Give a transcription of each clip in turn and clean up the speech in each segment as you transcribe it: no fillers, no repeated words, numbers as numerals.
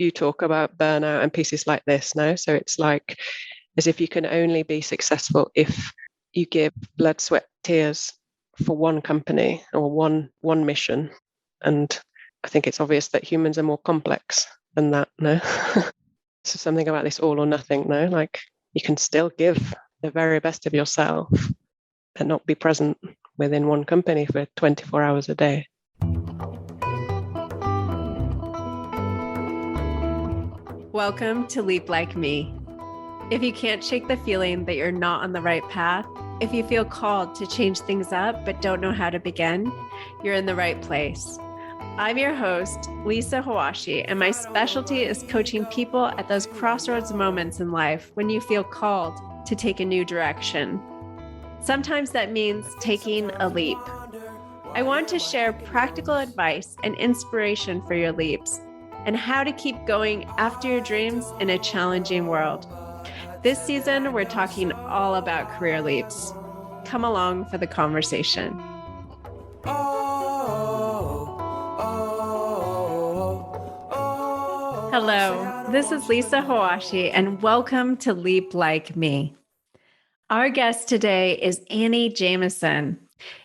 you talk about burnout and pieces like this, no? So it's like as if you can only be successful if you give blood, sweat, tears for one company or one mission. And I think it's obvious that humans are more complex than that, no? So something about this all or nothing, no? Like you can still give the very best of yourself and not be present within one company for 24 hours a day. Welcome to Leap Like Me. If you can't shake the feeling that you're not on the right path, if you feel called to change things up but don't know how to begin, you're in the right place. I'm your host, Lisa Hawashi, and my specialty is coaching people at those crossroads moments in life when you feel called to take a new direction. Sometimes that means taking a leap. I want to share practical advice and inspiration for your leaps and how to keep going after your dreams in a challenging world. This season, we're talking all about career leaps. Come along for the conversation. Hello, this is Lisa Hawashi, and welcome to Leap Like Me. Our guest today is Annie Jameson.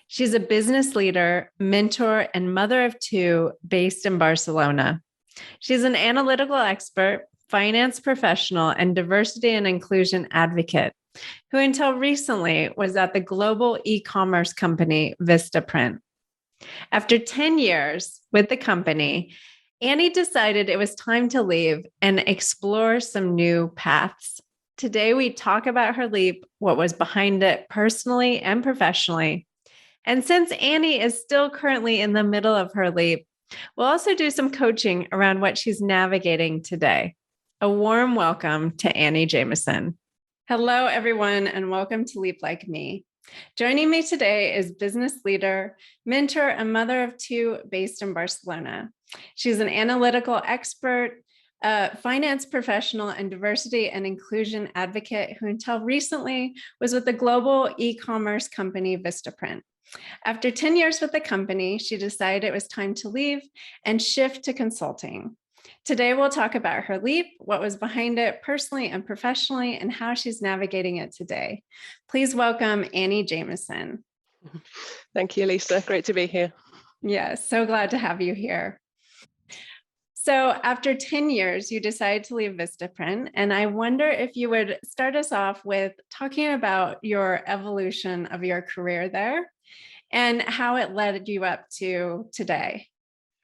She's a business leader, mentor, and mother of two based in Barcelona. She's an analytical expert, finance professional, and diversity and inclusion advocate, who until recently was at the global e-commerce company Vistaprint. After 10 years with the company, Annie decided it was time to leave and explore some new paths. Today, we talk about her leap, what was behind it personally and professionally. And since Annie is still currently in the middle of her leap, we'll also do some coaching around what she's navigating today. A warm welcome to Annie Jameson. Hello, everyone, and welcome to Leap Like Me. Joining me today is business leader, mentor, and mother of two based in Barcelona. She's an analytical expert, finance professional, and diversity and inclusion advocate who until recently was with the global e-commerce company Vistaprint. After 10 years with the company, she decided it was time to leave and shift to consulting. Today, we'll talk about her leap, what was behind it personally and professionally, and how she's navigating it today. Please welcome Annie Jameson. Thank you, Lisa. Great to be here. Yes, so glad to have you here. So after 10 years, you decided to leave Vistaprint, and I wonder if you would start us off with talking about your evolution of your career there and how it led you up to today.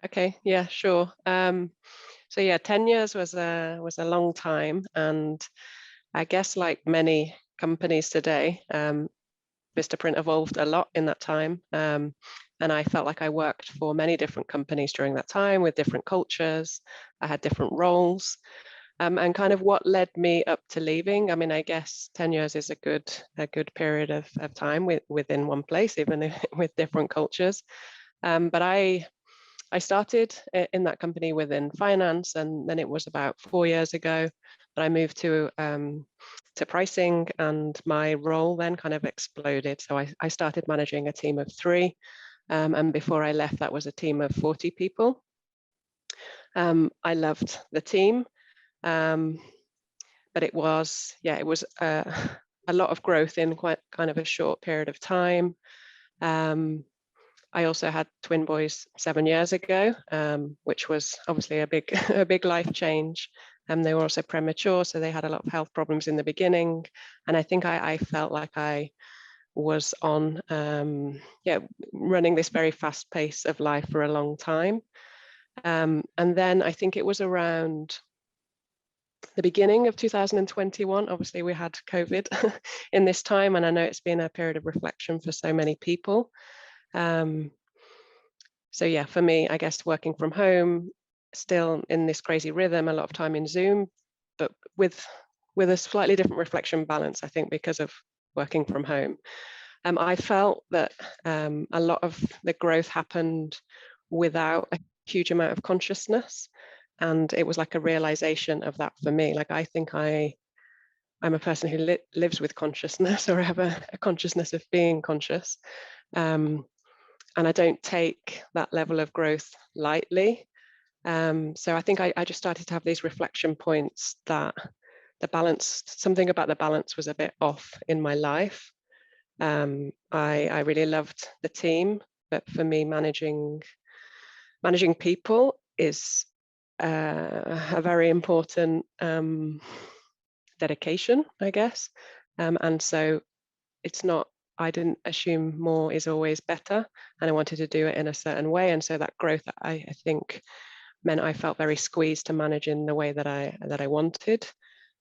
Okay, yeah, sure. So yeah, 10 years was a long time, and I guess like many companies today, Vistaprint evolved a lot in that time, and I felt like I worked for many different companies during that time with different cultures. I had different roles, and kind of what led me up to leaving. I mean, I guess 10 years is a good period of time within one place, even with different cultures. But I started in that company within finance, and then it was about 4 years ago that I moved to pricing, and my role then kind of exploded. So I started managing a team of 3, and before I left, that was a team of 40 people. I loved the team, but it was a lot of growth in quite kind of a short period of time. I also had twin boys 7 years ago, which was obviously a big life change. They were also premature, so they had a lot of health problems in the beginning. And I think I felt like I was on, running this very fast pace of life for a long time. And then I think it was around the beginning of 2021. Obviously, we had COVID in this time, and I know it's been a period of reflection for so many people. So yeah, for me, I guess working from home, still in this crazy rhythm, a lot of time in Zoom, but with a slightly different reflection balance, I think, because of working from home. I felt that a lot of the growth happened without a huge amount of consciousness. And it was like a realization of that for me. Like, I think I'm a person who lives with consciousness, or have a consciousness of being conscious. And I don't take that level of growth lightly. So I think I just started to have these reflection points that something about the balance was a bit off in my life. I really loved the team, but for me, managing people is a very important dedication, I guess. And so it's not, I didn't assume more is always better, and I wanted to do it in a certain way. And so that growth, I think, meant I felt very squeezed to manage in the way that I wanted.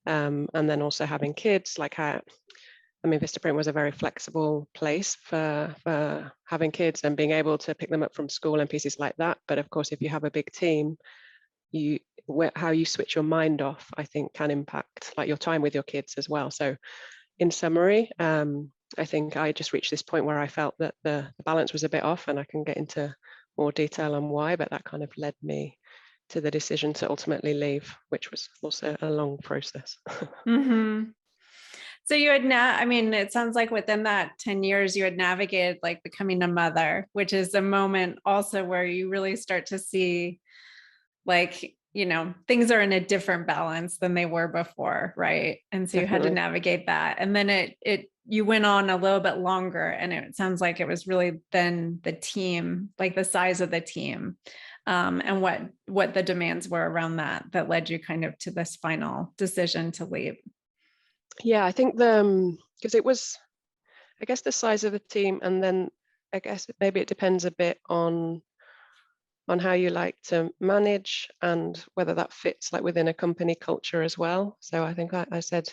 And then also having kids, Vistaprint was a very flexible place for having kids and being able to pick them up from school and pieces like that. But of course, if you have a big team, how you switch your mind off, I think, can impact like your time with your kids as well. So in summary, I think I just reached this point where I felt that the balance was a bit off, and I can get into more detail on why, but that kind of led me to the decision to ultimately leave, which was also a long process. Mm-hmm. So you had it sounds like within that 10 years, you had navigated like becoming a mother, which is a moment also where you really start to see like, things are in a different balance than they were before. Right. And so you had to Definitely. navigate that. And then you went on a little bit longer, and it sounds like it was really then the team, like the size of the team, and what the demands were around that led you kind of to this final decision to leave. Yeah, I think because it was, I guess, the size of the team, and then I guess maybe it depends a bit on how you like to manage and whether that fits like within a company culture as well. So I think I said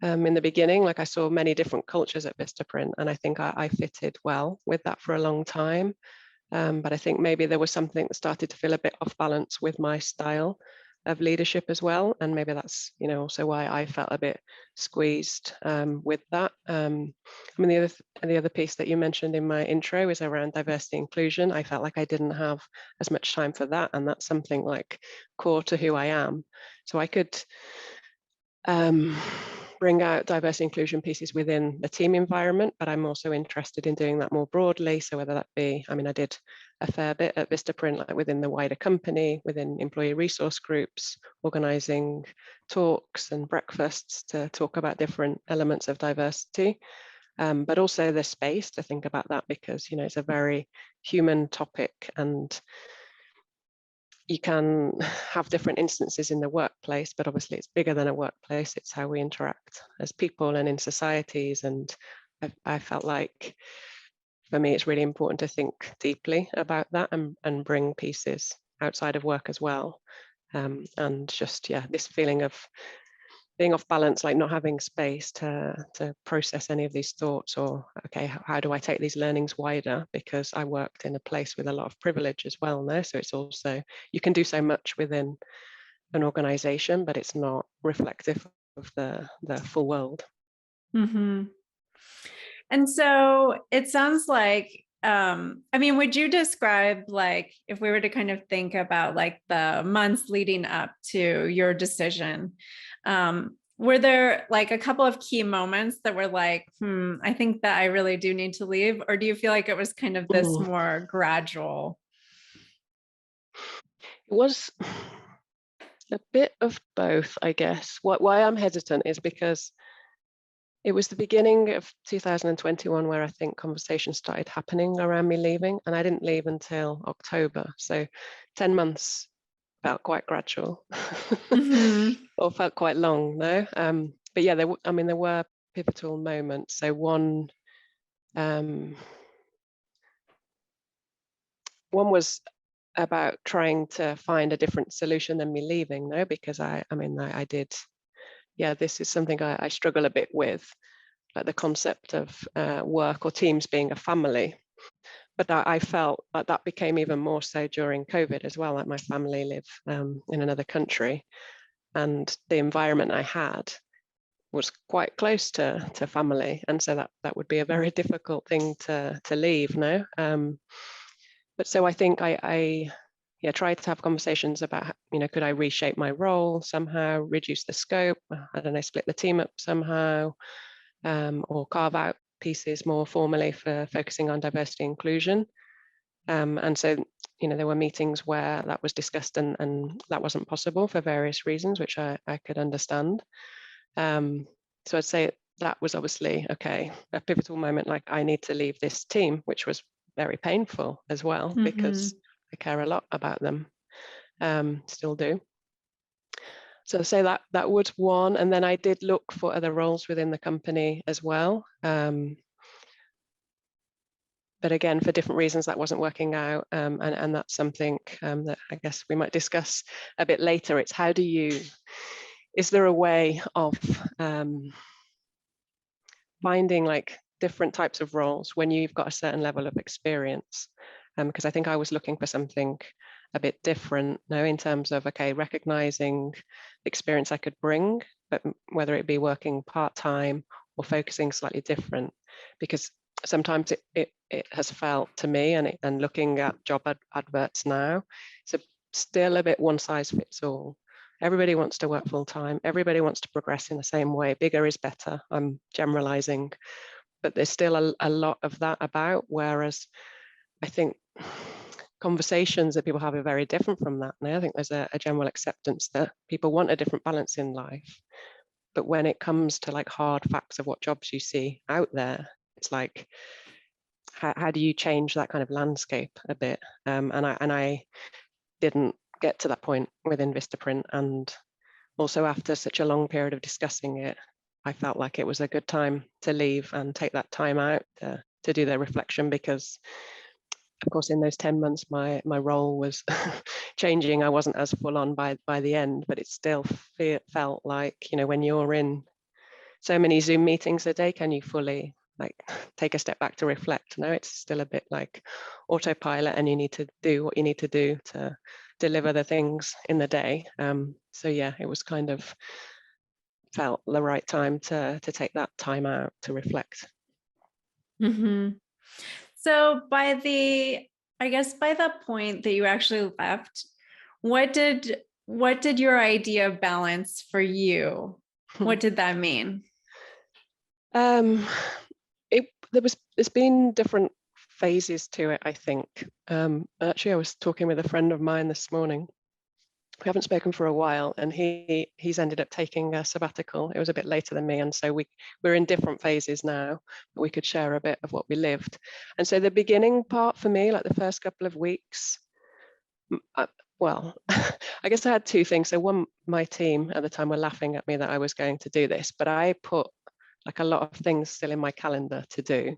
in the beginning, like I saw many different cultures at Vistaprint, and I think I fitted well with that for a long time. But I think maybe there was something that started to feel a bit off balance with my style of leadership as well. And maybe that's, also why I felt a bit squeezed with that. The other piece that you mentioned in my intro is around diversity inclusion. I felt like I didn't have as much time for that. And that's something like core to who I am. So I could bring out diversity inclusion pieces within the team environment, but I'm also interested in doing that more broadly. So whether that be, I did a fair bit at Vistaprint, like within the wider company, within employee resource groups, organizing talks and breakfasts to talk about different elements of diversity, but also the space to think about that, because, it's a very human topic, and you can have different instances in the workplace, but obviously it's bigger than a workplace. It's how we interact as people and in societies. And I felt like for me, it's really important to think deeply about that and bring pieces outside of work as well. And just, this feeling of being off balance, like not having space to process any of these thoughts, or okay, how do I take these learnings wider? Because I worked in a place with a lot of privilege as well now. So it's also, you can do so much within an organization, but it's not reflective of the full world. Mm-hmm. And so it sounds like, would you describe, like, if we were to kind of think about like the months leading up to your decision, were there like a couple of key moments that were like, I think that I really do need to leave? Or do you feel like it was kind of this more gradual? It was a bit of both, I guess. Why I'm hesitant is because it was the beginning of 2021 where I think conversations started happening around me leaving, and I didn't leave until October. So 10 months felt quite gradual, Mm-hmm. or felt quite long, no? But yeah, there were pivotal moments. So one was about trying to find a different solution than me leaving, no? Because I did, this is something I struggle a bit with, like the concept of work or teams being a family. But I felt like that became even more so during COVID as well. Like my family live in another country, and the environment I had was quite close to family, and so that would be a very difficult thing to leave. No, but so I think I tried to have conversations about, could I reshape my role somehow, reduce the scope, I don't know, split the team up somehow, or carve out pieces more formally for focusing on diversity inclusion. And so there were meetings where that was discussed and that wasn't possible for various reasons, which I could understand. So I'd say that was obviously, okay, a pivotal moment, like I need to leave this team, which was very painful as well, because I care a lot about them, still do. So say that was one, and then I did look for other roles within the company as well. But again, for different reasons, that wasn't working out. And that's something that I guess we might discuss a bit later. It's how is there a way of finding like different types of roles when you've got a certain level of experience? Because I think I was looking for something a bit different now in terms of, okay, recognizing the experience I could bring, but whether it be working part-time or focusing slightly different, because sometimes it has felt to me, and looking at job adverts now, it's still a bit one size fits all. Everybody wants to work full time. Everybody wants to progress in the same way. Bigger is better. I'm generalizing, but there's still a lot of that about, whereas I think conversations that people have are very different from that now. I think there's a general acceptance that people want a different balance in life. But when it comes to like hard facts of what jobs you see out there, it's like, how do you change that kind of landscape a bit? And I didn't get to that point within Vistaprint. And also after such a long period of discussing it, I felt like it was a good time to leave and take that time out to do the reflection, because of course in those 10 months my role was changing. I wasn't as full on by the end, but it still felt like, when you're in so many Zoom meetings a day, can you fully like take a step back to reflect? No, it's still a bit like autopilot, and you need to do what you need to do to deliver the things in the day. So yeah, it was kind of felt the right time to take that time out to reflect. So by the point that you actually left, what did your idea of balance for you? What did that mean? There's been different phases to it, I think. Actually, I was talking with a friend of mine this morning. We haven't spoken for a while, and he's ended up taking a sabbatical. It was a bit later than me, and so we're in different phases now, but we could share a bit of what we lived. And so the beginning part for me, like the first couple of weeks, well, I guess I had two things. So one, my team at the time were laughing at me that I was going to do this, but I put like a lot of things still in my calendar to do,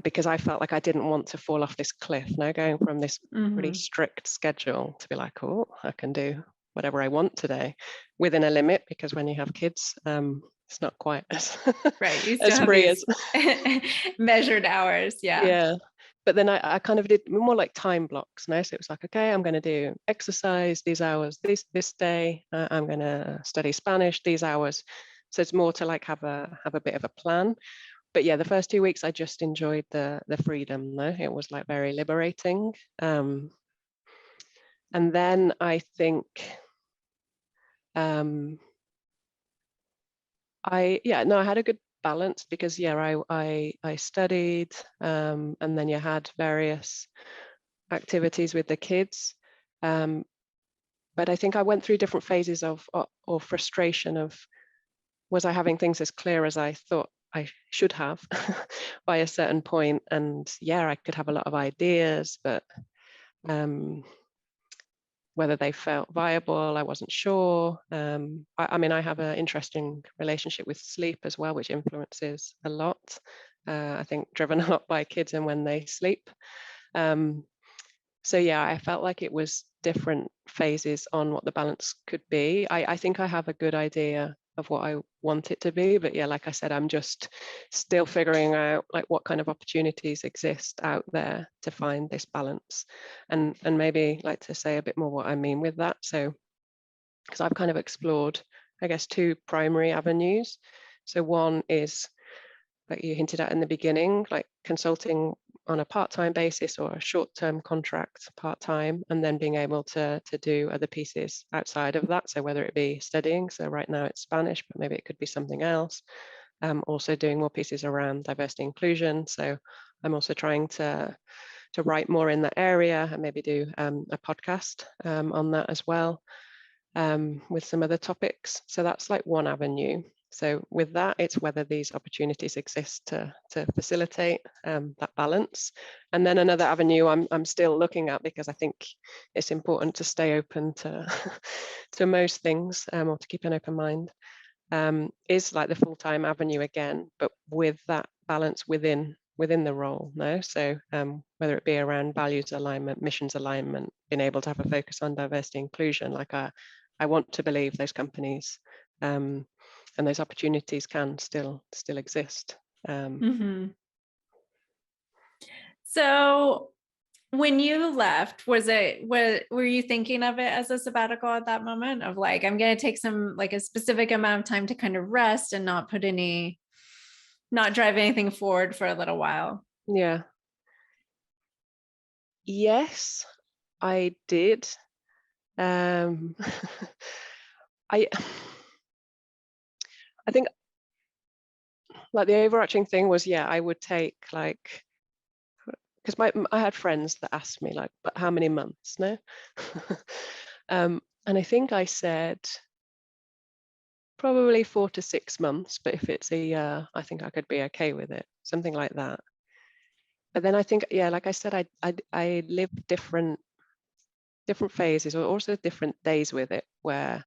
because I felt like I didn't want to fall off this cliff. Now going from this pretty strict schedule to be like, oh, I can do whatever I want today within a limit, because when you have kids, it's not quite as right. You as still have free these as measured hours. Yeah. Yeah. But then I kind of did more like time blocks now. So it was like, okay, I'm going to do exercise these hours, this day. I'm going to study Spanish these hours. So it's more to like have a bit of a plan. But yeah, the first 2 weeks I just enjoyed the freedom. No, it was like very liberating. And then I think I had a good balance, because I studied, and then you had various activities with the kids. But I think I went through different phases of frustration of, was I having things as clear as I thought I should have by a certain point? And yeah, I could have a lot of ideas, but whether they felt viable, I wasn't sure. I mean, I have an interesting relationship with sleep as well, which influences a lot. I think driven a lot by kids and when they sleep. So yeah, I felt like it was different phases on what the balance could be. I think I have a good idea of what I want it to be, but yeah, like I said, I'm just still figuring out like what kind of opportunities exist out there to find this balance, and maybe like to say a bit more what I mean with that. So, because I've kind of explored, I guess, two primary avenues. So one is, like you hinted at in the beginning, like consulting on a part-time basis or a short-term contract part-time, and then being able to do other pieces outside of that. So whether it be studying, so right now it's Spanish, but maybe it could be something else. Also doing more pieces around diversity inclusion. So I'm also trying to write more in that area and maybe do a podcast on that as well, with some other topics. So that's like one avenue. So with that, it's whether these opportunities exist to facilitate that balance. And then another avenue I'm still looking at, because I think it's important to stay open to to most things, or to keep an open mind, is like the full-time avenue again, but with that balance within the role. No, so whether it be around values alignment, missions alignment, being able to have a focus on diversity inclusion, like I want to believe those companies and those opportunities can still exist. So when you left, were you thinking of it as a sabbatical at that moment, of like, I'm going to take some, like, a specific amount of time to kind of rest and not drive anything forward for a little while? Yeah. Yes, I did. I think like the overarching thing was, yeah, I would take like, because I had friends that asked me like, but how many months? No. And I think I said probably 4 to 6 months, but if it's a year, I think I could be okay with it, something like that. But then I think, yeah, like I said, I lived different phases, or also different days with it, where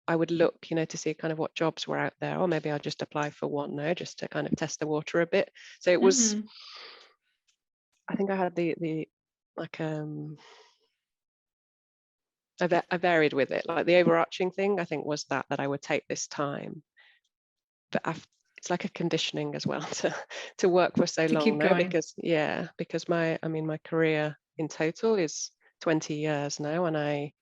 I would look, to see kind of what jobs were out there, or maybe I'll just apply for one now, just to kind of test the water a bit. So it was, I think I had the like I varied with it. Like the overarching thing, I think, was that I would take this time, but it's like a conditioning as well to work for so To long keep now, going. because my career in total is 20 years now, and I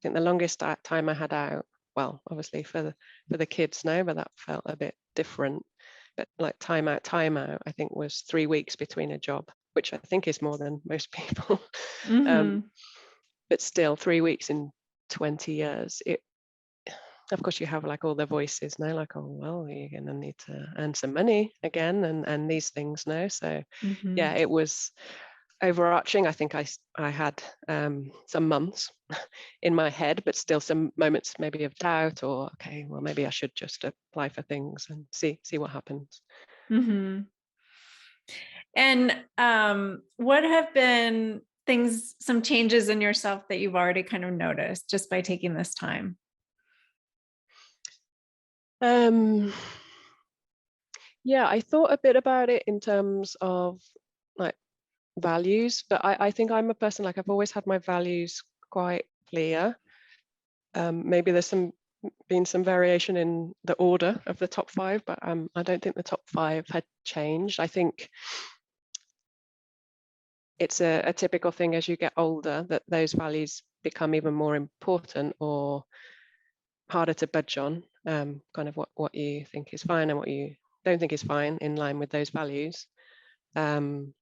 think the longest time I had out, well, obviously for the kids now, but that felt a bit different. But like time out, I think was 3 weeks between a job, which I think is more than most people. But still, 3 weeks in 20 years, of course you have like all the voices now, like, oh, well, you're going to need to earn some money again, and these things now. So yeah, it was overarching. I think I had some months in my head, but still some moments maybe of doubt, or okay, well, maybe I should just apply for things and see what happens. And what have been some changes in yourself that you've already kind of noticed just by taking this time? Yeah, I thought a bit about it in terms of like values, but I think I'm a person, like, I've always had my values quite clear. Maybe there's been some variation in the order of the top 5, but I don't think the top 5 had changed. I think it's a typical thing as you get older that those values become even more important or harder to budge on, kind of what you think is fine and what you don't think is fine in line with those values. And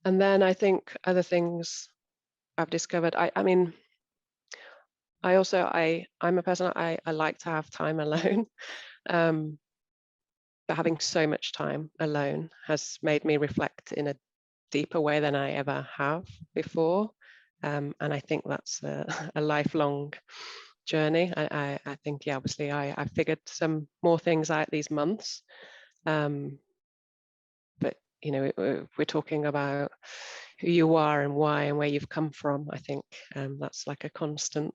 then I think other things I've discovered, I'm a person, I like to have time alone. But having so much time alone has made me reflect in a deeper way than I ever have before. And I think that's a lifelong journey. I think, yeah, obviously I figured some more things out these months. But, we're talking about who you are and why and where you've come from. I think that's like a constant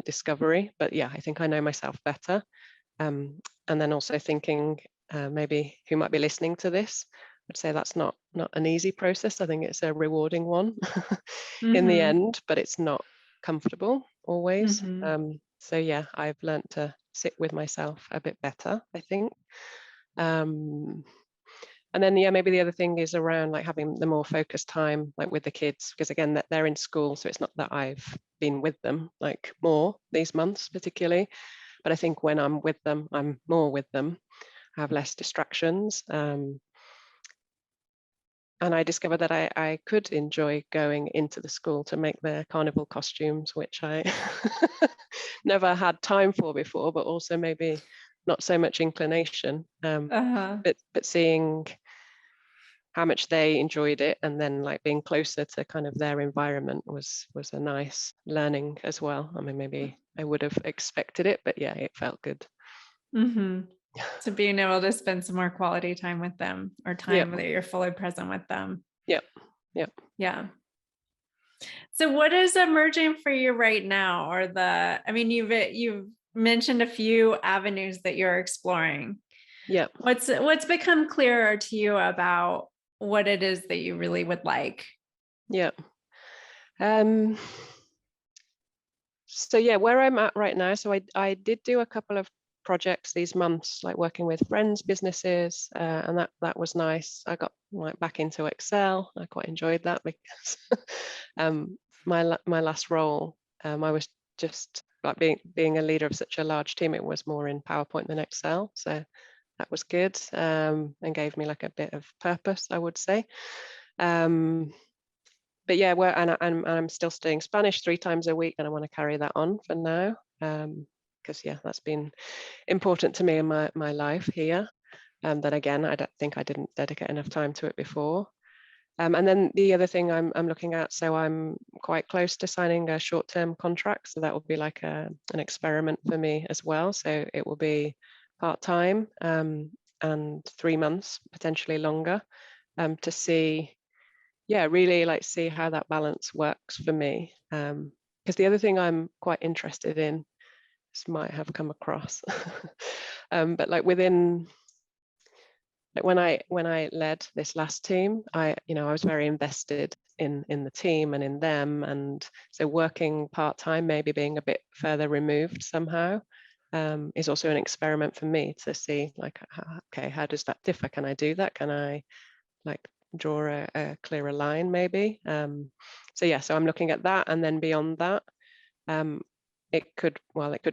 discovery. But yeah, I think I know myself better. And then also thinking, maybe who might be listening to this, I'd say that's not an easy process. I think it's a rewarding one in the end, but it's not comfortable always. So yeah, I've learned to sit with myself a bit better, I think. And then, yeah, maybe the other thing is around like having the more focused time, like with the kids, because again, that they're in school. So it's not that I've been with them like more these months particularly, but I think when I'm with them, I'm more with them. I have less distractions. And I discovered that I could enjoy going into the school to make their carnival costumes, which I never had time for before, but also maybe not so much inclination. But seeing how much they enjoyed it, and then like being closer to kind of their environment was a nice learning as well. I mean, maybe I would have expected it, but yeah, it felt good. Mm-hmm. So being able to spend some more quality time with them, or Yeah, time that you're fully present with them. yeah, yeah. Yeah. So what is emerging for you right now? Or I mean, you've mentioned a few avenues that you're exploring. Yeah. What's become clearer to you about what it is that you really would like? Yeah. So yeah, where I'm at right now. So I did do a couple of projects these months, like working with friends' businesses, and that was nice. I got like back into Excel. I quite enjoyed that because my last role, I was just like being a leader of such a large team. It was more in PowerPoint than Excel, so that was good, and gave me like a bit of purpose, I would say. But yeah, I'm still studying Spanish 3 times a week, and I want to carry that on for now, because yeah, that's been important to me in my life here. Then again, I don't think I didn't dedicate enough time to it before. And then the other thing I'm looking at, so I'm quite close to signing a short-term contract, so that will be like an experiment for me as well. So it will be part-time, and 3 months, potentially longer, to see, yeah, really like see how that balance works for me. Because the other thing I'm quite interested in, this might have come across, but like within, like when I led this last team, I was very invested in the team and in them, and so working part time, maybe being a bit further removed somehow, is also an experiment for me to see like, okay, how does that differ? Can I do that? Can I like draw a clearer line maybe? So yeah, so I'm looking at that, and then beyond that, it could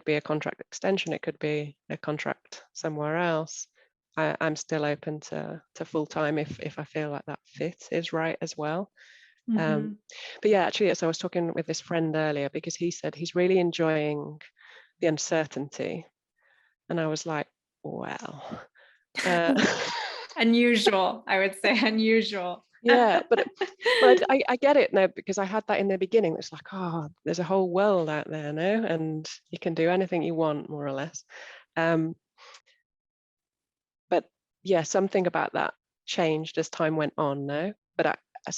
be a contract extension, it could be a contract somewhere else. I'm still open to full time if I feel like that fit is right as well. Mm-hmm. But yeah, actually, so I was talking with this friend earlier because he said he's really enjoying the uncertainty, and I was like, well, Unusual, I would say unusual. yeah, but I get it now, because I had that in the beginning. It's like, oh, there's a whole world out there now, and you can do anything you want, more or less. But yeah, something about that changed as time went on now. But I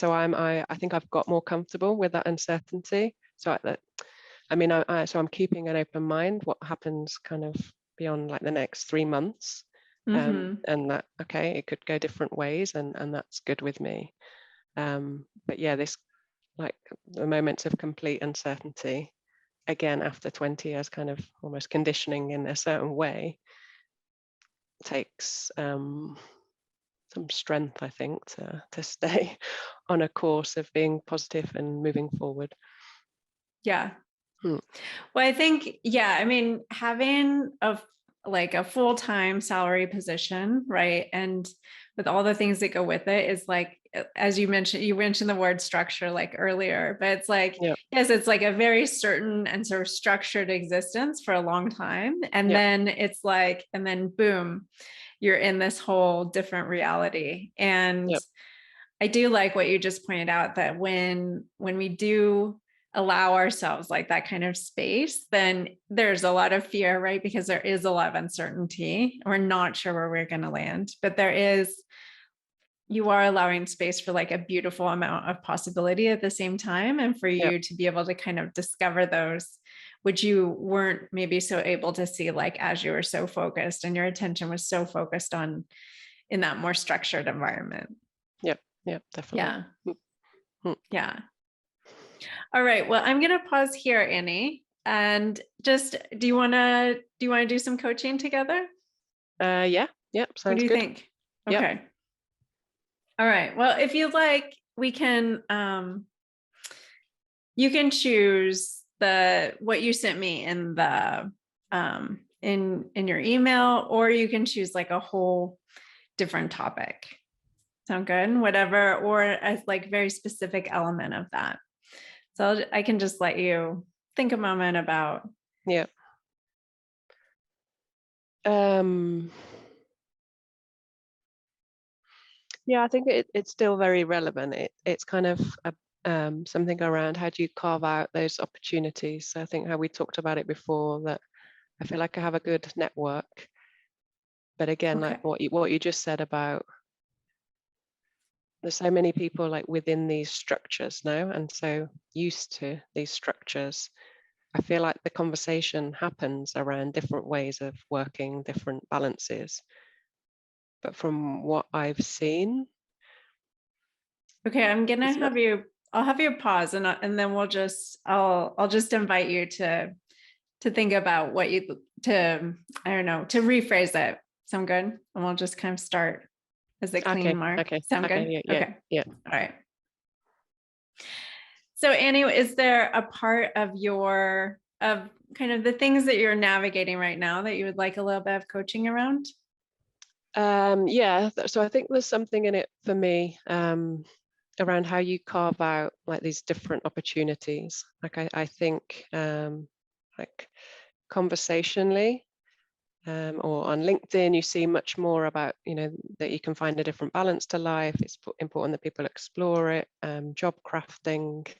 think I've got more comfortable with that uncertainty. So so I'm keeping an open mind. What happens kind of beyond like the next 3 months, Mm-hmm. and that, okay, it could go different ways, and that's good with me. But yeah, this like the moments of complete uncertainty, again after 20 years, kind of almost conditioning in a certain way, takes some strength, I think, to stay on a course of being positive and moving forward. Yeah. Hmm. Well, I think, yeah, I mean, having a full-time salary position, right? And with all the things that go with it, is like, as you mentioned the word structure like earlier, but it's like, Yeah. yes, it's like a very certain and sort of structured existence for a long time. And Yeah. then it's like, and then boom, you're in this whole different reality. And Yeah. I do like what you just pointed out, that when we do allow ourselves like that kind of space, then there's a lot of fear, right? Because there is a lot of uncertainty. We're not sure where we're going to land, but you are allowing space for like a beautiful amount of possibility at the same time. And for Yeah. you to be able to kind of discover those, which you weren't maybe so able to see, like as you were so focused and your attention was so focused on in that more structured environment. Yeah. Yeah, definitely. Yeah. Hmm. Yeah. All right. Well, I'm going to pause here, Annie. And just, do you want to do some coaching together? Yeah. Yeah. What do Sounds you good. think? Yeah. Okay. All right. Well, if you'd like, we can, you can choose what you sent me in the, in your email, or you can choose like a whole different topic. Sound good? Whatever, or a like very specific element of that. So I can just let you think a moment about. Yeah. Yeah, I think it's still very relevant. It's kind of something around how do you carve out those opportunities. So I think how we talked about it before, that I feel like I have a good network, but again, Okay. like what you just said about there's so many people like within these structures now and so used to these structures. I feel like the conversation happens around different ways of working, different balances. But from what I've seen, Okay, I'm gonna it's not have you. I'll have you pause, and then I'll just invite you to think about what you to I don't know to rephrase it. Sound good? And we'll just kind of start as a clean okay, mark. okay, Sound okay, good? yeah, Okay. yeah. All right. So Annie, is there a part of your of kind of the things that you're navigating right now that you would like a little bit of coaching around? Yeah, so I think there's something in it for me around how you carve out like these different opportunities. Like I think like conversationally or on LinkedIn, you see much more about, that you can find a different balance to life. It's important that people explore it. Job crafting.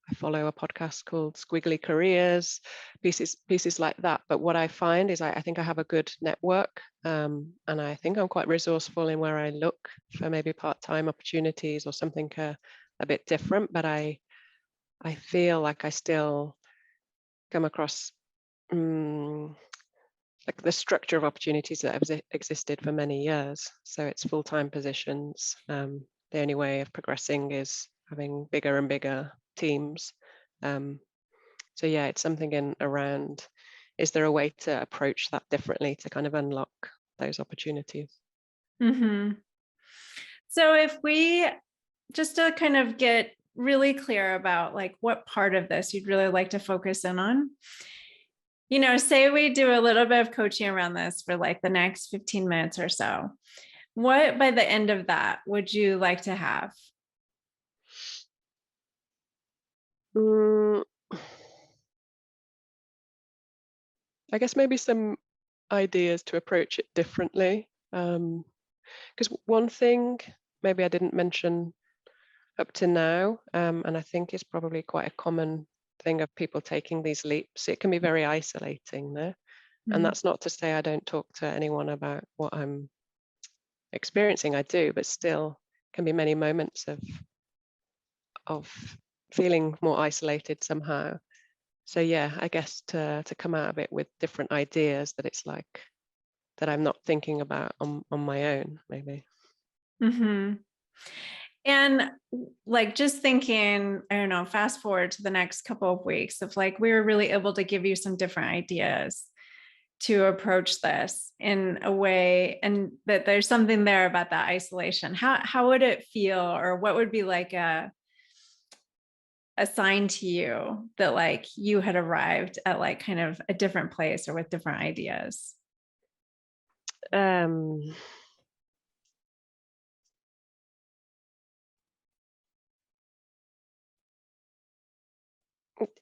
I follow a podcast called Squiggly Careers, pieces like that. But what I find is I think I have a good network, and I think I'm quite resourceful in where I look for maybe part-time opportunities or something a bit different. But I feel like I still come across like the structure of opportunities that have existed for many years. So it's full-time positions. The only way of progressing is having bigger and bigger teams. So yeah, it's something in around, is there a way to approach that differently to kind of unlock those opportunities? Mm-hmm. So if we just to kind of get really clear about like what part of this you'd really like to focus in on, say we do a little bit of coaching around this for like the next 15 minutes or so. What by the end of that would you like to have? Mm, I guess maybe some ideas to approach it differently. Because one thing maybe I didn't mention up to now, and I think is probably quite a common thing of people taking these leaps. It can be very isolating there. And Mhm. that's not to say I don't talk to anyone about what I'm experiencing. I do, but still can be many moments of feeling more isolated somehow. So yeah, I guess to come out of it with different ideas that it's like that I'm not thinking about on my own, maybe. Mhm. And like just thinking, I don't know, fast forward to the next couple of weeks of like we were really able to give you some different ideas to approach this in a way, and that there's something there about that isolation. How would it feel, or what would be like a sign to you that like you had arrived at like kind of a different place or with different ideas? Um,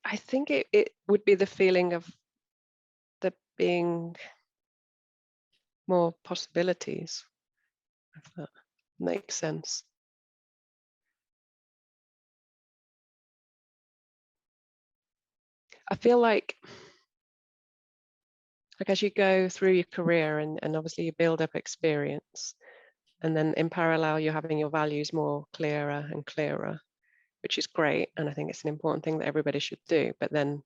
I think it would be the feeling of there being more possibilities, if that makes sense. I feel like as you go through your career and obviously you build up experience, and then in parallel you're having your values more clearer and clearer, which is great, and I think it's an important thing that everybody should do. But then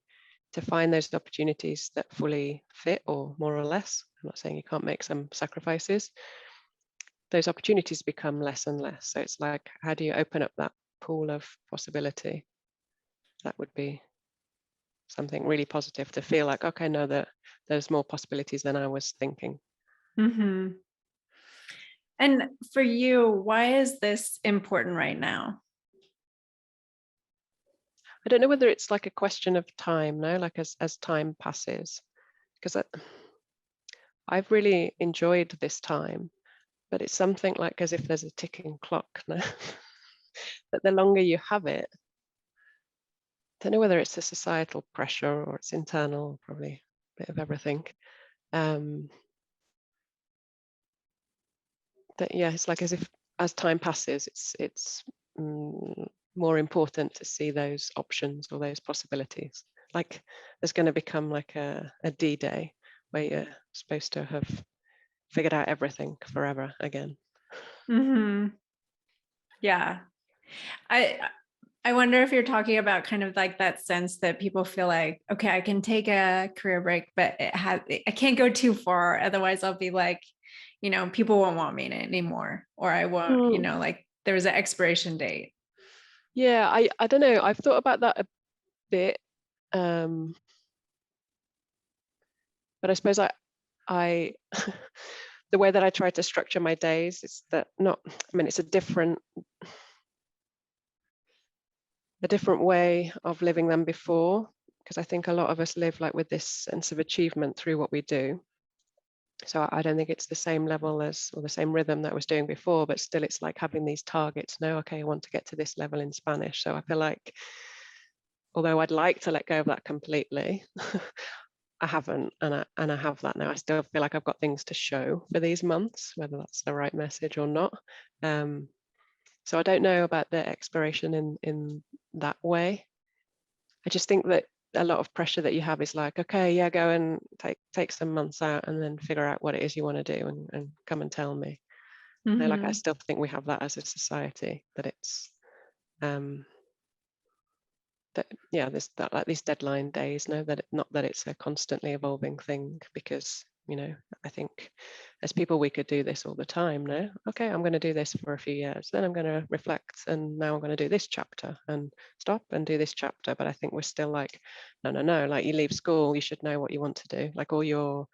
to find those opportunities that fully fit, or more or less, I'm not saying you can't make some sacrifices, those opportunities become less and less. So it's like, how do you open up that pool of possibility? That would be something really positive, to feel like, okay, no, that there's more possibilities than I was thinking. Mm-hmm. And for you, why is this important right now? I don't know whether it's like a question of time, no, like as time passes, because I've really enjoyed this time, but it's something like as if there's a ticking clock now. That the longer you have it, I don't know whether it's a societal pressure or it's internal, probably a bit of everything. That yeah, it's like as if as time passes, it's more important to see those options or those possibilities. Like there's going to become like a D-Day where you're supposed to have figured out everything forever again. Mm-hmm. Yeah. I wonder if you're talking about kind of like that sense that people feel like, okay, I can take a career break, but I can't go too far. Otherwise I'll be like, people won't want me anymore, or I won't, like there's an expiration date. Yeah, I don't know. I've thought about that a bit. But I suppose I the way that I try to structure my days is that it's a different way of living than before, because I think a lot of us live like with this sense of achievement through what we do. So I don't think it's the same level or the same rhythm that I was doing before, but still it's like having these targets. No, okay, I want to get to this level in Spanish. So I feel like, although I'd like to let go of that completely, I haven't, and I have that now. I still feel like I've got things to show for these months, whether that's the right message or not. So I don't know about the expiration in that way. I just think that a lot of pressure that you have is like, okay, yeah, go and take some months out and then figure out what it is you want to do and come and tell me. Mm-hmm. Like I still think we have that as a society, that it's there's that, like these deadline days. No, not that it's a constantly evolving thing, because I think as people we could do this all the time. No, okay, I'm going to do this for a few years, then I'm going to reflect, and now I'm going to do this chapter and stop and do this chapter. But I think we're still like, no, like you leave school, you should know what you want to do. Like all your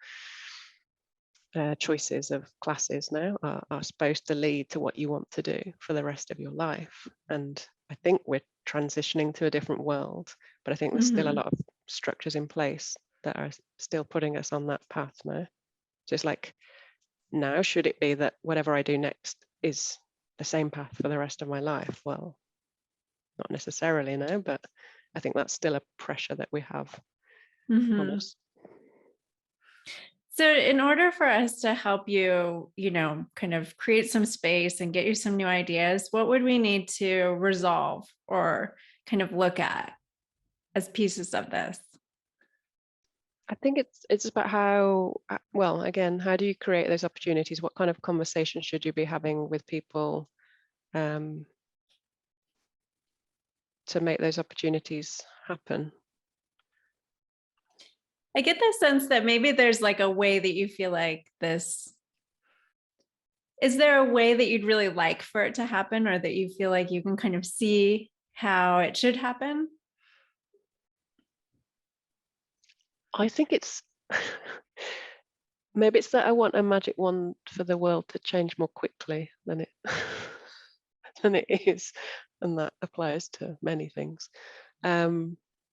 choices of classes now are supposed to lead to what you want to do for the rest of your life. And I think we're transitioning to a different world, but I think there's still a lot of structures in place that are still putting us on that path now. So it's like, now should it be that whatever I do next is the same path for the rest of my life? Well, not necessarily, no, but I think that's still a pressure that we have on us. So in order for us to help you, kind of create some space and get you some new ideas, what would we need to resolve or kind of look at as pieces of this? I think it's about how, well, again, how do you create those opportunities? What kind of conversation should you be having with people to make those opportunities happen? I get the sense that maybe there's like a way that you feel like this. Is there a way that you'd really like for it to happen, or that you feel like you can kind of see how it should happen? I think it's maybe it's that I want a magic wand for the world to change more quickly than it than it is, and that applies to many things.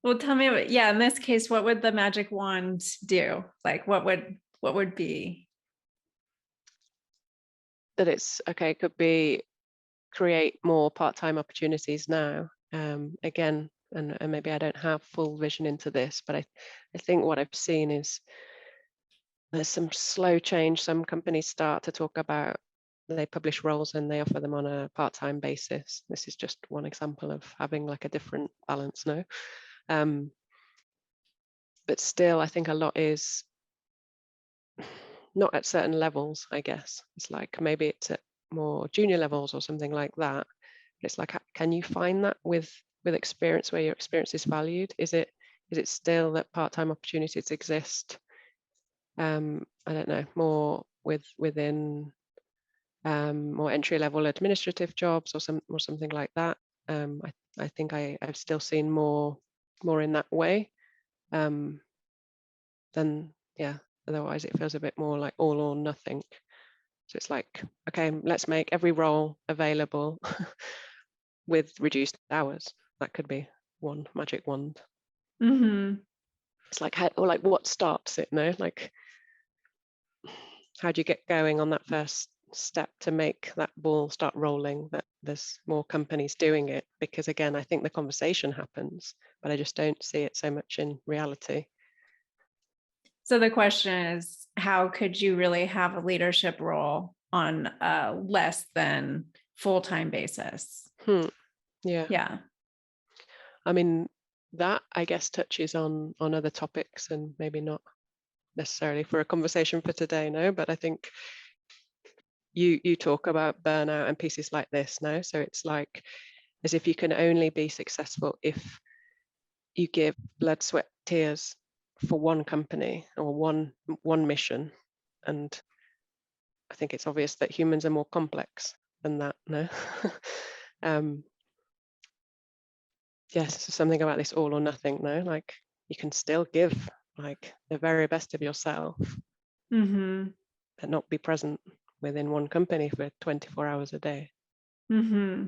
Well, tell me, in this case, what would the magic wand do? Like, what would be? That it's okay, it could be create more part-time opportunities now. Again, and maybe I don't have full vision into this, but I think what I've seen is there's some slow change. Some companies start to talk about, they publish roles and they offer them on a part-time basis. This is just one example of having like a different balance now. But still, I think a lot is not at certain levels, I guess. It's like maybe it's at more junior levels or something like that. But it's like, can you find that with experience, where your experience is valued? Is it still that part-time opportunities exist? I don't know, more within more entry-level administrative jobs or something like that. I think I've still seen more in that way. Then otherwise it feels a bit more like all or nothing. So it's like, okay, let's make every role available with reduced hours. That could be one magic wand. Mm-hmm. It's like what starts it, no? Like, how do you get going on that first step to make that ball start rolling, that there's more companies doing it? Because again, I think the conversation happens, but I just don't see it so much in reality. So the question is, how could you really have a leadership role on less than full-time basis. Yeah. Yeah. I mean, that I guess touches on other topics, and maybe not necessarily for a conversation for today, no, but I think you talk about burnout and pieces like this, no? So it's like as if you can only be successful if you give blood, sweat, tears for one company or one mission. And I think it's obvious that humans are more complex than that, no? Yes, something about this all or nothing, no? Like you can still give like the very best of yourself, Mm-hmm. but not be present within one company for 24 hours a day. Mm-hmm.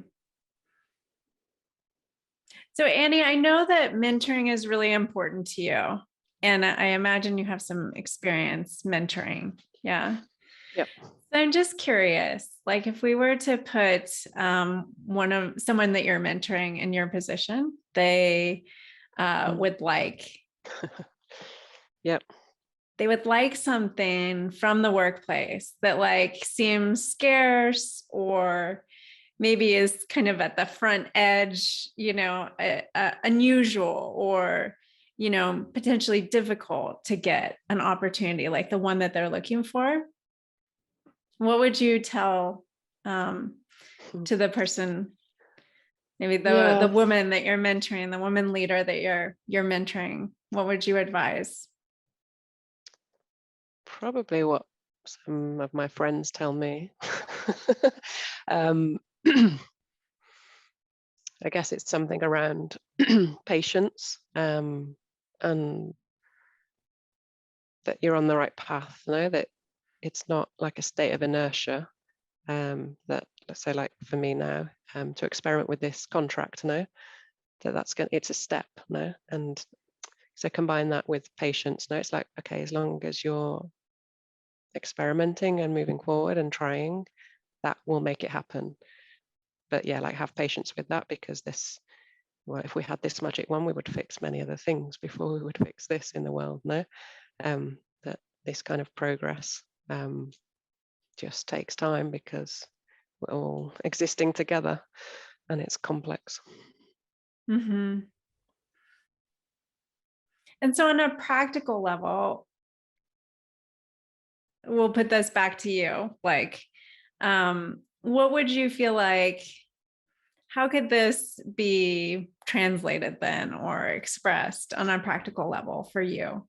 So Annie, I know that mentoring is really important to you. And I imagine you have some experience mentoring. Yeah. Yep. So I'm just curious, like if we were to put someone that you're mentoring in your position, they would like Yep. they would like something from the workplace that like seems scarce or maybe is kind of at the front edge, unusual or, potentially difficult to get an opportunity like the one that they're looking for. What would you tell to the person, maybe the woman that you're mentoring, the woman leader that you're mentoring? What would you advise? Probably what some of my friends tell me. I guess it's something around patience, and that you're on the right path, that it's not like a state of inertia, that, let's say, like for me now, to experiment with this contract, it's a step, and so combine that with patience. It's like, okay, as long as you're experimenting and moving forward and trying, that will make it happen. But yeah, like have patience with that, because if we had this magic one, we would fix many other things before we would fix this in the world. That this kind of progress just takes time because we're all existing together and it's complex. Mm-hmm. And so on a practical level, we'll put this back to you. Like, what would you feel like, how could this be translated then or expressed on a practical level for you?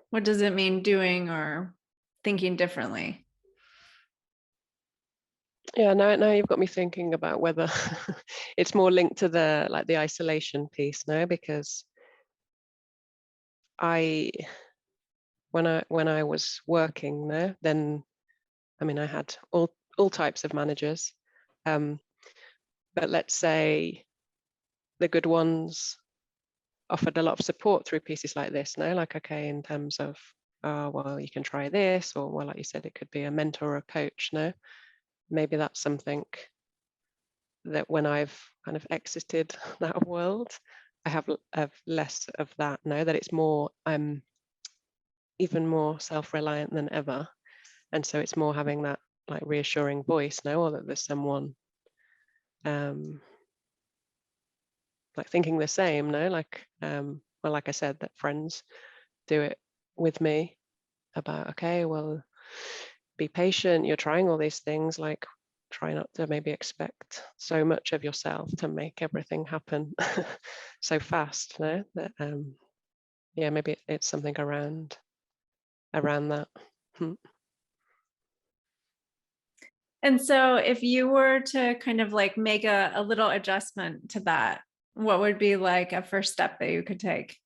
What does it mean doing or thinking differently? Yeah, now you've got me thinking about whether it's more linked to the isolation piece, because when I was working there, then I mean I had all types of managers, but let's say the good ones offered a lot of support through pieces like this, like, okay, in terms of well, you can try this, or well, like you said, it could be a mentor or a coach. Maybe that's something that when I've kind of exited that world, I have less of that now, that it's more, I'm even more self-reliant than ever. And so it's more having that like reassuring voice now, or that there's someone like thinking the same, like, well, like I said, that friends do it with me about, okay, well, be patient, you're trying all these things, like try not to maybe expect so much of yourself to make everything happen so fast, that yeah, maybe it's something around that. And so if you were to kind of like make a little adjustment to that, what would be like a first step that you could take?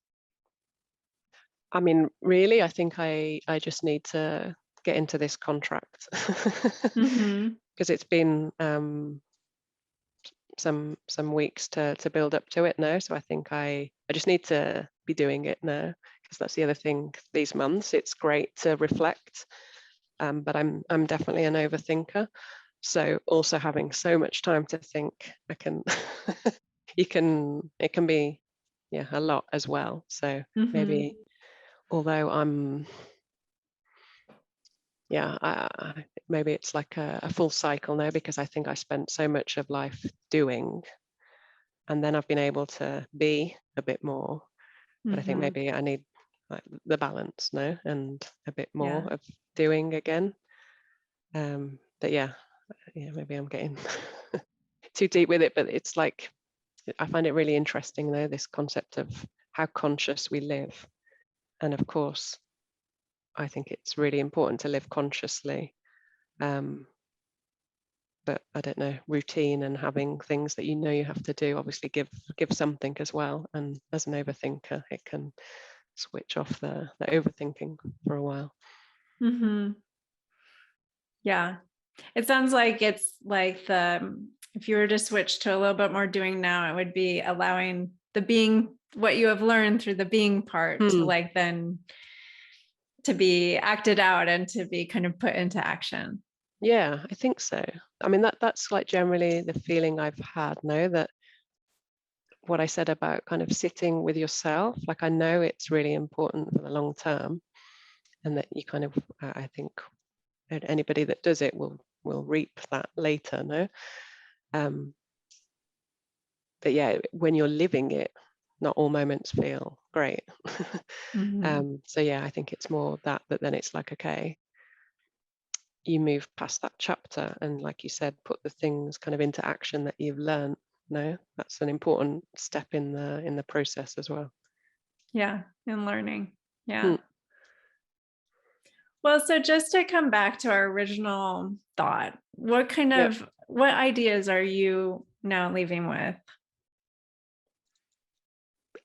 I mean, really, I think I just need to get into this contract Mm-hmm. because it's been some weeks to build up to it now. So I think I just need to be doing it now, because that's the other thing these months. It's great to reflect, but I'm definitely an overthinker. So also having so much time to think, I can it can be a lot as well. So Mm-hmm. maybe, although I'm maybe it's like a full cycle now, because I think I spent so much of life doing, and then I've been able to be a bit more. But I think Mm-hmm. maybe I need like the balance now and a bit more Yeah. of doing again. But maybe I'm getting too deep with it, but it's like I find it really interesting though, this concept of how conscious we live. And of course, I think it's really important to live consciously. But I don't know, routine and having things that you know you have to do obviously give something as well. And as an overthinker, it can switch off the overthinking for a while. Mm-hmm. Yeah. It sounds like it's like if you were to switch to a little bit more doing now, it would be allowing the being, what you have learned through the being part to like then to be acted out and to be kind of put into action. Yeah, I think so. I mean, that's like generally the feeling I've had now, that what I said about kind of sitting with yourself, like I know it's really important for the long term, and that you kind of, I think anybody that does it will reap that later, no? But yeah, when you're living it, not all moments feel great. Mm-hmm. So yeah, I think it's more that then it's like, okay, you move past that chapter and, like you said, put the things kind of into action that you've learned. No, that's an important step in the process as well. Yeah. And learning. Yeah. Hmm. Well, so just to come back to our original thought, what Yep. what ideas are you now leaving with?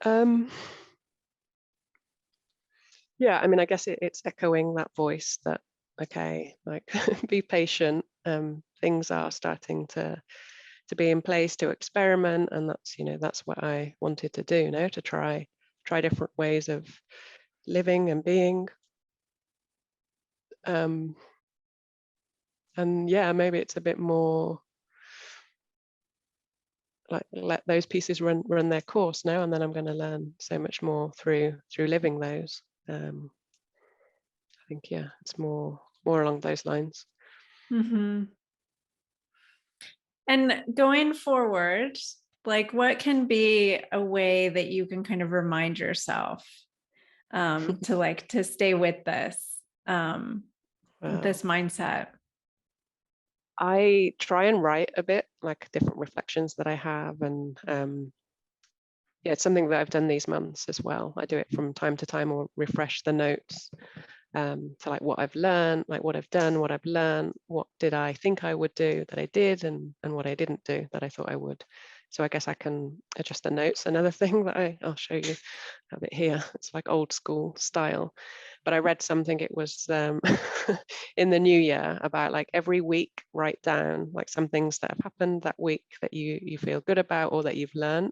Um, yeah, I mean, I guess it's echoing that voice that, okay, like be patient. Things are starting to be in place to experiment, and that's what I wanted to do now, to try different ways of living and being. And yeah, maybe it's a bit more like let those pieces run their course now, and then I'm going to learn so much more through living those. I think it's more along those lines. Mm-hmm. And going forward, like what can be a way that you can kind of remind yourself to stay with Wow. this mindset? I try and write a bit, like different reflections that I have, and yeah, it's something that I've done these months as well. I do it from time to time, or refresh the notes to like what I've learned, like what I've done, what I've learned, what did I think I would do that I did, and what I didn't do that I thought I would. So I guess I can adjust the notes. Another thing that I'll show you, have it here. It's like old school style. But I read something, it was in the new year, about like every week write down like some things that have happened that week that you feel good about or that you've learned.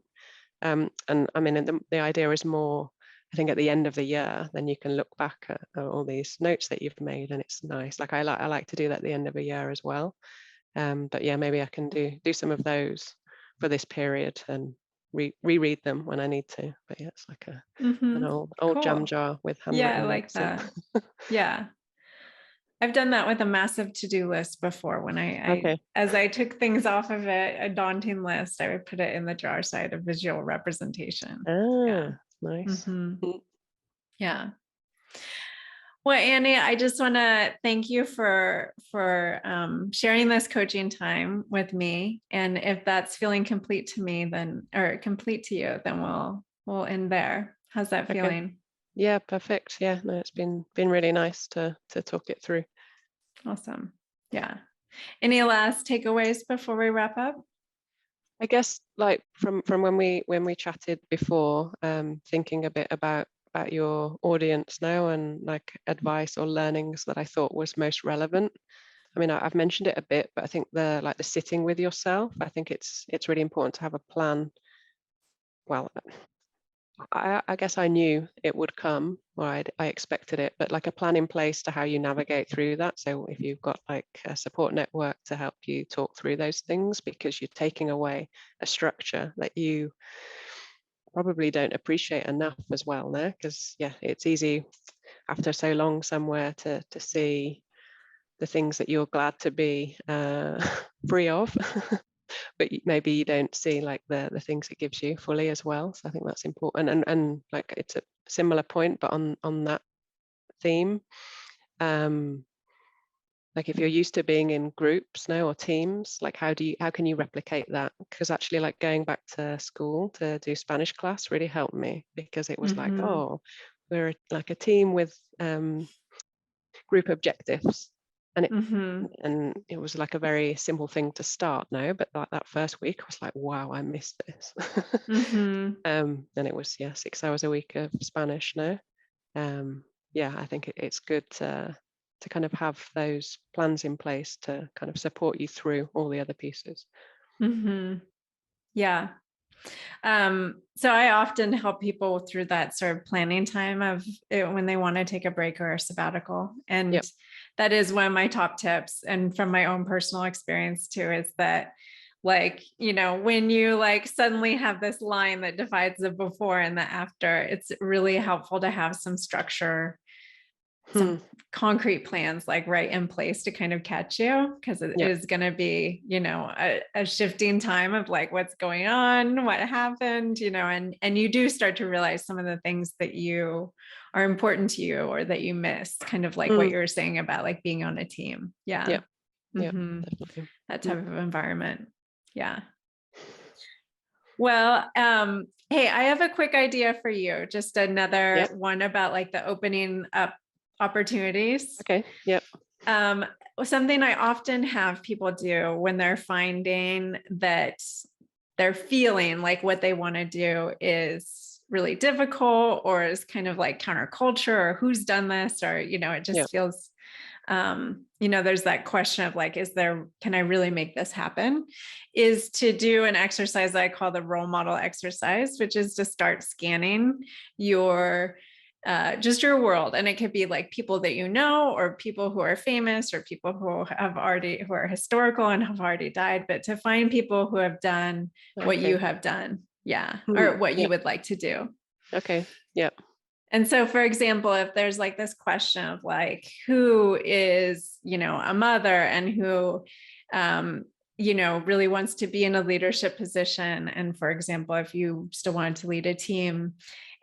And I mean, the idea is more, I think, at the end of the year, then you can look back at all these notes that you've made, and it's nice. Like I like to do that at the end of a year as well. But yeah, maybe I can do some of those for this period and reread them when I need to. But yeah, it's like an old jam Cool. jar with Yeah, I handwritten like notes in. that. Yeah. I've done that with a massive to-do list before. When Okay. as I took things off of it, a daunting list, I would put it in the jar so I had a visual representation. Yeah. Nice. Mm-hmm. Yeah. Well, Annie, I just want to thank you for sharing this coaching time with me. And if that's feeling complete to me, then, or complete to you, then we'll end there. How's that Okay. feeling? Yeah, perfect. Yeah, no, it's been really nice to talk it through. Awesome. Yeah. Any last takeaways before we wrap up? I guess like from when we chatted before, thinking a bit about your audience now, and like advice or learnings that I thought was most relevant. I mean, I've mentioned it a bit, but I think the sitting with yourself, I think it's really important to have a plan. Well, I guess I knew it would come, or I expected it, but like a plan in place to how you navigate through that. So if you've got like a support network to help you talk through those things, because you're taking away a structure that you probably don't appreciate enough as well, no? Because yeah, it's easy after so long somewhere to see the things that you're glad to be free of, but maybe you don't see like the things it gives you fully as well. So I think that's important. And like it's a similar point, but on that theme, like if you're used to being in groups now or teams, like how can you replicate that? Because actually like going back to school to do Spanish class really helped me, because it was like, oh, we're like a team with group objectives, and it was like a very simple thing to start now, but that first week I was like, wow, I missed this. And it was 6 hours a week of Spanish now. I think it's good to kind of have those plans in place to kind of support you through all the other pieces. Yeah. So I often help people through that sort of planning time of when they want to take a break or a sabbatical. And that is one of my top tips. And from my own personal experience too, is that like, when you like suddenly have this line that divides the before and the after, it's really helpful to have some structure, some concrete plans like right in place to kind of catch you, because it is going to be, a shifting time of like, what's going on, what happened, and you do start to realize some of the things that you are important to you or that you miss, kind of like what you were saying about like being on a team. Definitely. That type of environment. Well, hey, I have a quick idea for you. Just another one about like the opening up opportunities. Okay. Something I often have people do when they're finding that they're feeling like what they want to do is really difficult or is kind of like counterculture, or who's done this, or, it just feels, there's that question of like, can I really make this happen? Is to do an exercise that I call the role model exercise, which is to start scanning your just your world. And it could be like people that you know, or people who are famous, or people who are historical and have already died, but to find people who have done what you have done. Or what you would like to do. Okay. And so, for example, if there's like this question of like, who is, a mother and who, really wants to be in a leadership position. And for example, if you still wanted to lead a team,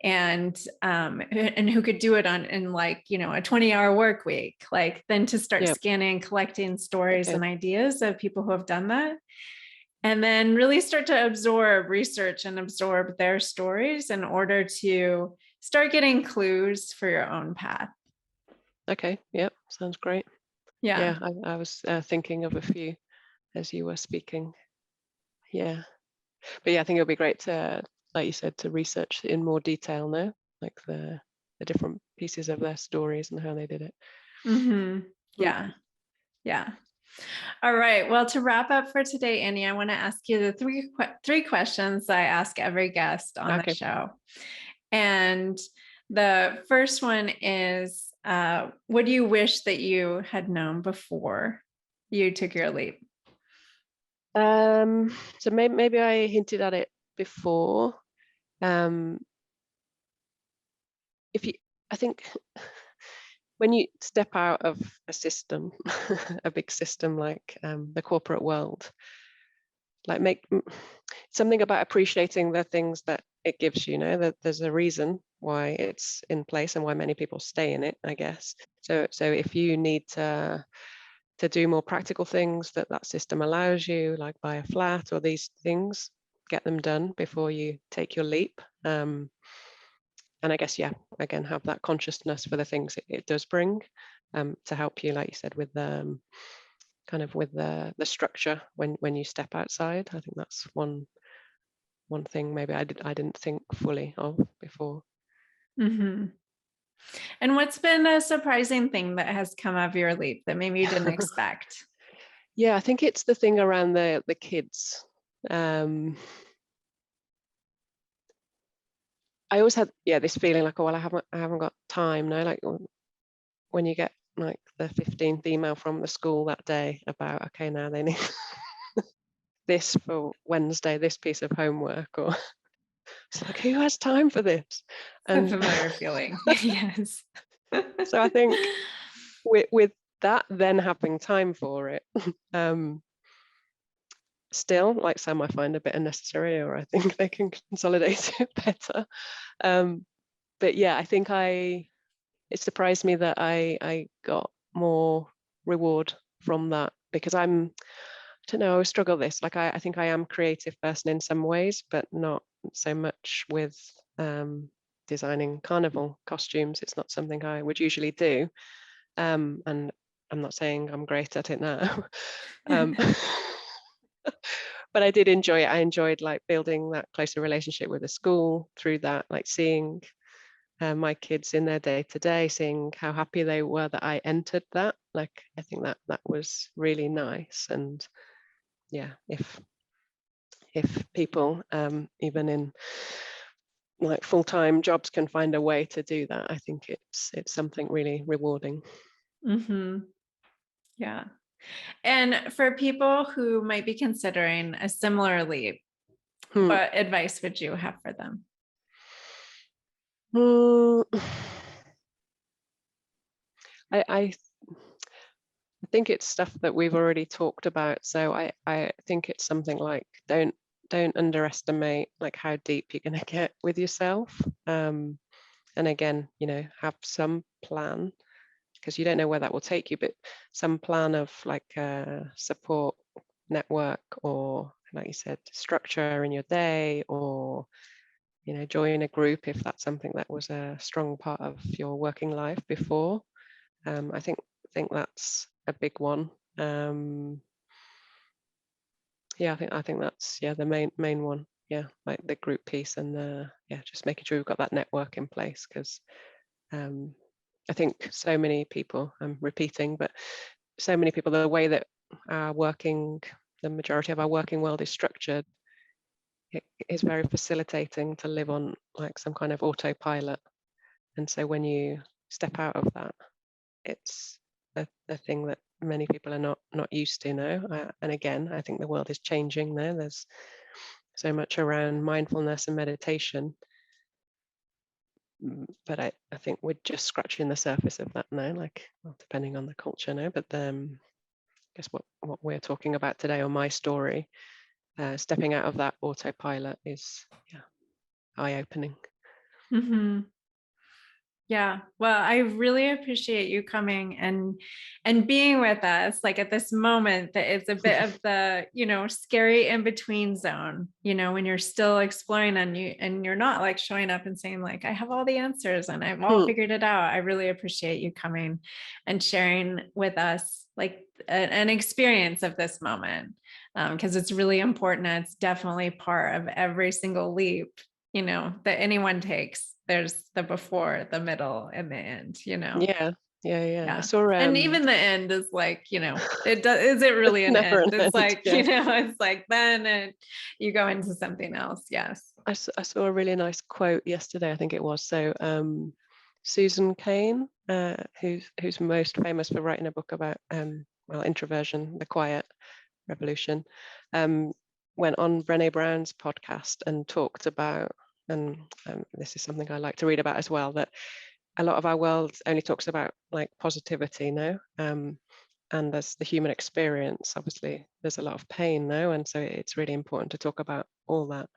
and who could do it in like, a 20-hour work week, like then to start scanning, collecting stories and ideas of people who have done that. And then really start to research and absorb their stories in order to start getting clues for your own path. Okay. Sounds great. I was thinking of a few as you were speaking. But I think it'll be great to, like you said, to research in more detail now, like the different pieces of their stories and how they did it. Yeah. All right. Well, to wrap up for today, Annie, I want to ask you the three questions I ask every guest on the show. And the first one is, what do you wish that you had known before you took your leap? So maybe I hinted at it before. I think when you step out of a system, a big system like the corporate world, like make something about appreciating the things that it gives you, that there's a reason why it's in place and why many people stay in it, I guess. So if you need to do more practical things that system allows you, like buy a flat or these things, get them done before you take your leap. And I guess, again, have that consciousness for the things it does bring, to help you, like you said, with kind of with the structure when you step outside. I think that's one thing maybe I didn't think fully of before. And what's been a surprising thing that has come of your leap that maybe you didn't expect? I think it's the thing around the kids. I always had this feeling like, oh well, I haven't got time now. Like when you get like the 15th email from the school that day about, okay, now they need this for Wednesday, this piece of homework, or it's like, who has time for this? And a familiar feeling. Yes. So I think with that then having time for it, still, like some I find a bit unnecessary, or I think they can consolidate it better. But yeah, I think it surprised me that I got more reward from that, because I don't know, I always struggle this. Like I think I am a creative person in some ways, but not so much with designing carnival costumes. It's not something I would usually do. And I'm not saying I'm great at it now. um, but I did enjoy it. I enjoyed like building that closer relationship with the school through that, like seeing my kids in their day to day, seeing how happy they were that I entered that. Like I think that was really nice. And yeah, if people even in like full-time jobs can find a way to do that, I think it's something really rewarding. Mm-hmm. Yeah. And for people who might be considering a similar leap, what advice would you have for them? I think it's stuff that we've already talked about. So I think it's something like don't underestimate like how deep you're going to get with yourself. And again, have some plan, because you don't know where that will take you, but some plan of like a support network, or like you said, structure in your day, or join a group if that's something that was a strong part of your working life before. I think that's a big one. Yeah, I think that's the main one. Yeah, like the group piece, and just making sure we've got that network in place, because I think so many people, I'm repeating, but so many people, the way that the majority of our working world is structured, it is very facilitating to live on like some kind of autopilot. And so when you step out of that, it's a thing that many people are not used to now. And again, I think the world is changing now. There's so much around mindfulness and meditation, but I think we're just scratching the surface of that now, like, well, depending on the culture now. But I guess what we're talking about today, or my story, stepping out of that autopilot is eye-opening. Mm-hmm. Yeah. Well, I really appreciate you coming and being with us, like at this moment that it's a bit of the, scary in between zone, when you're still exploring and you're not like showing up and saying like, I have all the answers and I've all figured it out. I really appreciate you coming and sharing with us like an experience of this moment. Because it's really important. And it's definitely part of every single leap, that anyone takes. There's the before, the middle, and the end, Yeah. I saw and even the end is like, is it really an end? It's like, it's like then you go into something else. Yes. I saw a really nice quote yesterday, I think it was. So Susan Cain, who's most famous for writing a book about introversion, the quiet revolution, went on Brené Brown's podcast and talked about, and this is something I like to read about as well, that a lot of our world only talks about like positivity now, and there's the human experience. Obviously, there's a lot of pain now, and so it's really important to talk about all that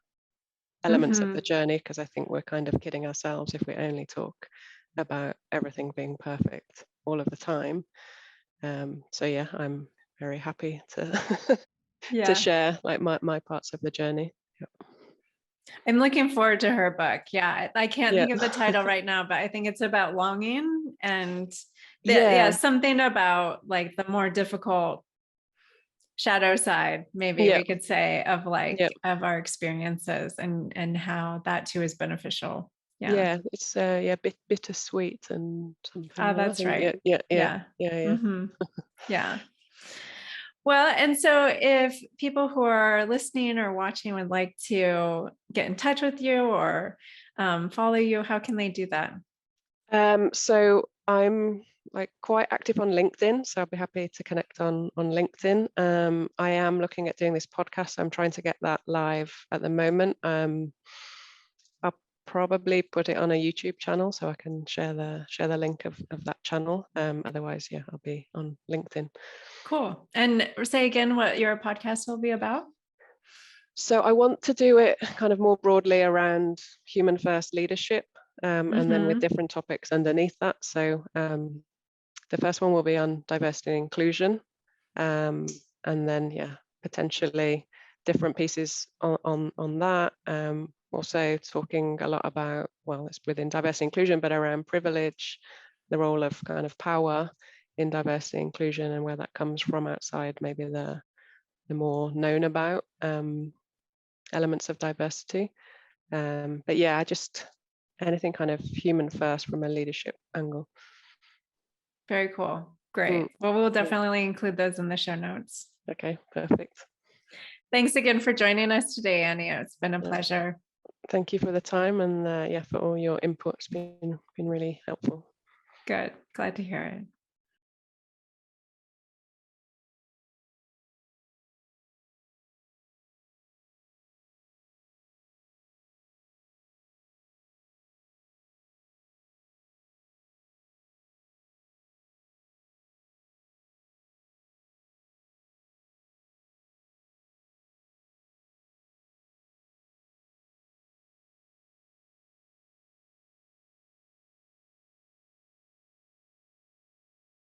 elements of the journey, because I think we're kind of kidding ourselves if we only talk about everything being perfect all of the time. So yeah, I'm very happy to to share like my parts of the journey. I'm looking forward to her book. Yeah. I can't think of the title right now, but I think it's about longing and something about like the more difficult shadow side, maybe we could say, of like of our experiences and how that too is beneficial. It's bittersweet and something. That's right. Yeah. Mm-hmm. Yeah. Well, and so if people who are listening or watching would like to get in touch with you or follow you, how can they do that? So I'm like quite active on LinkedIn, so I'll be happy to connect on LinkedIn. I am looking at doing this podcast. I'm trying to get that live at the moment. I'll probably put it on a YouTube channel, so I can share the link of that channel. Otherwise, yeah, I'll be on LinkedIn. Cool. And say again what your podcast will be about. So I want to do it kind of more broadly around human first leadership, and then with different topics underneath that. So the first one will be on diversity and inclusion, and then potentially different pieces on that. Also talking a lot about, well, it's within diversity and inclusion, but around privilege, the role of kind of power in diversity and inclusion, and where that comes from outside maybe the more known about elements of diversity. But yeah, just anything kind of human first from a leadership angle. Very cool. Great. Well, we'll definitely include those in the show notes. Okay, perfect. Thanks again for joining us today, Annie. It's been a pleasure. Thank you for the time, and for all your input. It's been really helpful. Good. Glad to hear it.